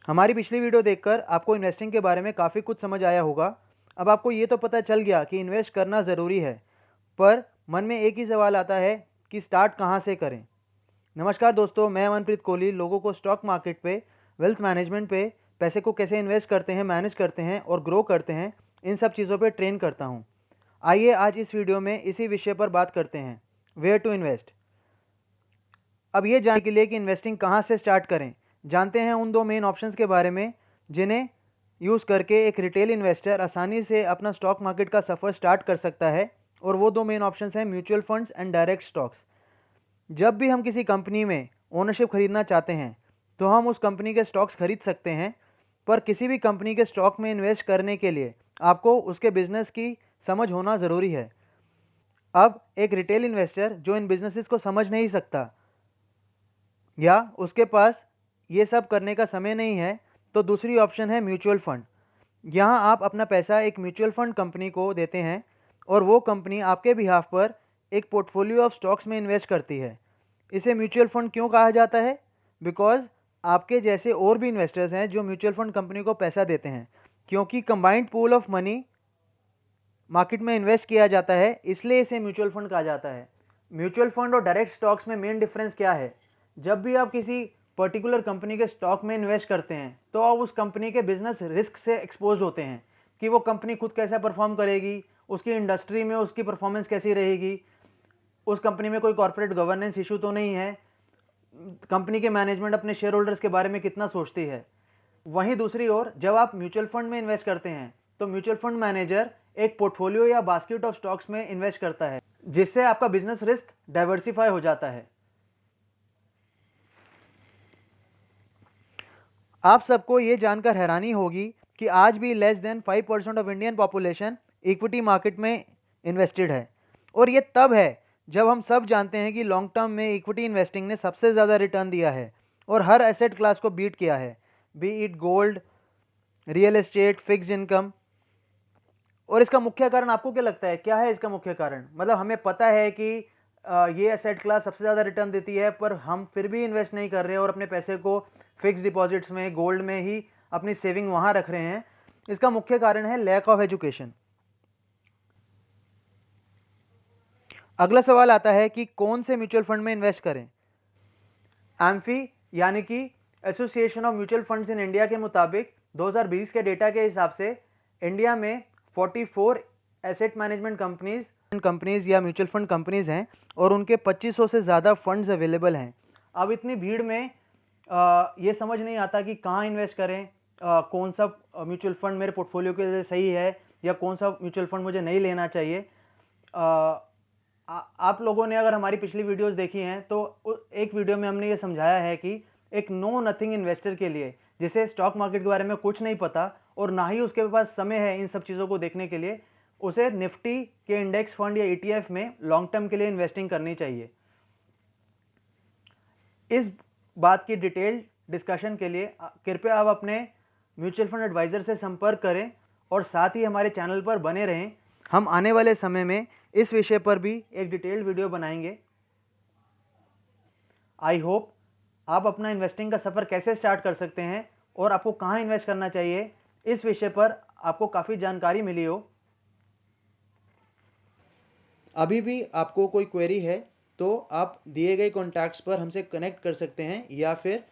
हमारी पिछली वीडियो देखकर आपको इन्वेस्टिंग के बारे में काफ़ी कुछ समझ आया होगा। अब आपको ये तो पता चल गया कि इन्वेस्ट करना ज़रूरी है, पर मन में एक ही सवाल आता है कि स्टार्ट कहाँ से करें। नमस्कार दोस्तों, मैं अमनप्रीत कोहली लोगों को स्टॉक मार्केट पे, वेल्थ मैनेजमेंट पे, पैसे को कैसे इन्वेस्ट करते हैं, मैनेज करते हैं और ग्रो करते हैं, इन सब चीज़ों पे ट्रेन करता हूँ। आइए आज इस वीडियो में इसी विषय पर बात करते हैं, वेयर टू इन्वेस्ट। अब ये जानने के लिए कि इन्वेस्टिंग कहाँ से स्टार्ट करें, जानते हैं उन दो मेन ऑप्शंस के बारे में जिन्हें यूज़ करके एक रिटेल इन्वेस्टर आसानी से अपना स्टॉक मार्केट का सफ़र स्टार्ट कर सकता है। और वो दो मेन ऑप्शंस हैं mutual funds and direct stocks. जब भी हम किसी कंपनी में ओनरशिप खरीदना चाहते हैं तो हम उस कंपनी के स्टॉक्स खरीद सकते हैं, पर किसी भी कंपनी के स्टॉक में इन्वेस्ट करने के लिए आपको उसके बिजनेस की समझ होना ज़रूरी है। अब एक रिटेल इन्वेस्टर जो इन बिजनेसेस को समझ नहीं सकता या उसके पास ये सब करने का समय नहीं है, तो दूसरी ऑप्शन है म्यूचुअल फंड। यहाँ आप अपना पैसा एक म्यूचुअल फंड कंपनी को देते हैं और वो कंपनी आपके बिहाफ पर एक पोर्टफोलियो ऑफ स्टॉक्स में इन्वेस्ट करती है। इसे म्यूचुअल फंड क्यों कहा जाता है? बिकॉज आपके जैसे और भी इन्वेस्टर्स हैं जो म्यूचुअल फंड कंपनी को पैसा देते हैं, क्योंकि combined pool of money market में इन्वेस्ट किया जाता है, इसलिए इसे म्यूचुअल फंड कहा जाता है। म्यूचुअल फंड और डायरेक्ट स्टॉक्स में मेन डिफरेंस क्या है? जब भी आप किसी पर्टिकुलर कंपनी के स्टॉक में इन्वेस्ट करते हैं तो आप उस कंपनी के बिजनेस रिस्क से एक्सपोज होते हैं कि वो कंपनी खुद कैसा परफॉर्म करेगी, उसकी इंडस्ट्री में उसकी परफॉर्मेंस कैसी रहेगी, उस कंपनी में कोई कॉर्पोरेट गवर्नेंस इशू तो नहीं है, कंपनी के मैनेजमेंट अपने शेयर होल्डर्स के बारे में कितना सोचती है। वहीं दूसरी ओर जब आप म्यूचुअल फंड में इन्वेस्ट करते हैं तो म्यूचुअल फंड मैनेजर एक पोर्टफोलियो या बास्केट ऑफ स्टॉक्स में इन्वेस्ट करता है, जिससे आपका बिजनेस रिस्क डाइवर्सिफाई हो जाता है। आप सबको ये जानकर हैरानी होगी कि आज भी less than 5% of Indian population equity market में इन्वेस्टेड है। और ये तब है जब हम सब जानते हैं कि लॉन्ग टर्म में इक्विटी इन्वेस्टिंग ने सबसे ज़्यादा रिटर्न दिया है और हर एसेट क्लास को बीट किया है, B it gold, real estate, fixed income. और इसका मुख्य कारण आपको क्या लगता है, क्या है इसका मुख्य कारण? मतलब हमें पता है कि ये एसेट क्लास सबसे ज़्यादा रिटर्न देती है, पर हम फिर भी इन्वेस्ट नहीं कर रहे और अपने पैसे को फिक्स डिपॉजिट्स में, गोल्ड में ही अपनी सेविंग वहाँ रख रहे हैं। इसका मुख्य कारण है लैक ऑफ एजुकेशन। अगला सवाल आता है कि कौन से म्यूचुअल फंड में इन्वेस्ट करें। एम्फी यानी कि association of mutual funds in India के मुताबिक 2020 के डेटा के हिसाब से इंडिया में 44 एसेट मैनेजमेंट कंपनीज या म्यूचुअल फंड कंपनीज हैं और उनके 2500 से ज़्यादा फंड्स अवेलेबल हैं। अब इतनी भीड़ में ये समझ नहीं आता कि कहाँ इन्वेस्ट करें, कौन सा म्यूचुअल फंड मेरे पोर्टफोलियो के लिए सही है या कौन सा म्यूचुअल फंड मुझे नहीं लेना चाहिए। आप लोगों ने अगर हमारी पिछली वीडियोस देखी हैं तो एक वीडियो में हमने ये समझाया है कि एक नो नथिंग इन्वेस्टर के लिए, जिसे स्टॉक मार्केट के बारे में कुछ नहीं पता और ना ही उसके पास समय है इन सब चीज़ों को देखने के लिए, उसे निफ्टी के इंडेक्स फंड या ETF में लॉन्ग टर्म के लिए इन्वेस्टिंग करनी चाहिए। इस बात की डिटेल डिस्कशन के लिए कृपया आप अपने म्यूचुअल फंड एडवाइज़र से संपर्क करें और साथ ही हमारे चैनल पर बने रहें। हम आने वाले समय में इस विषय पर भी एक डिटेल्ड वीडियो बनाएंगे। आई होप आप अपना इन्वेस्टिंग का सफ़र कैसे स्टार्ट कर सकते हैं और आपको कहाँ इन्वेस्ट करना चाहिए, इस विषय पर आपको काफ़ी जानकारी मिली हो। अभी भी आपको कोई क्वेरी है तो आप दिए गए कॉन्टैक्ट्स पर हमसे कनेक्ट कर सकते हैं या फिर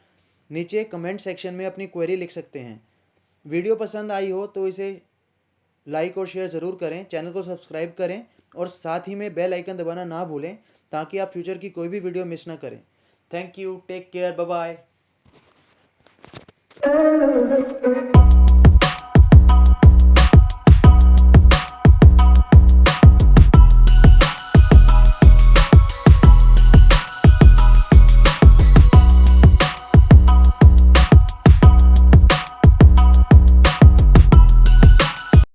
नीचे कमेंट सेक्शन में अपनी क्वेरी लिख सकते हैं। वीडियो पसंद आई हो तो इसे लाइक और शेयर ज़रूर करें, चैनल को सब्सक्राइब करें और साथ ही में बेल आइकन दबाना ना भूलें ताकि आप फ्यूचर की कोई भी वीडियो मिस ना करें। Thank you, take care, bye bye.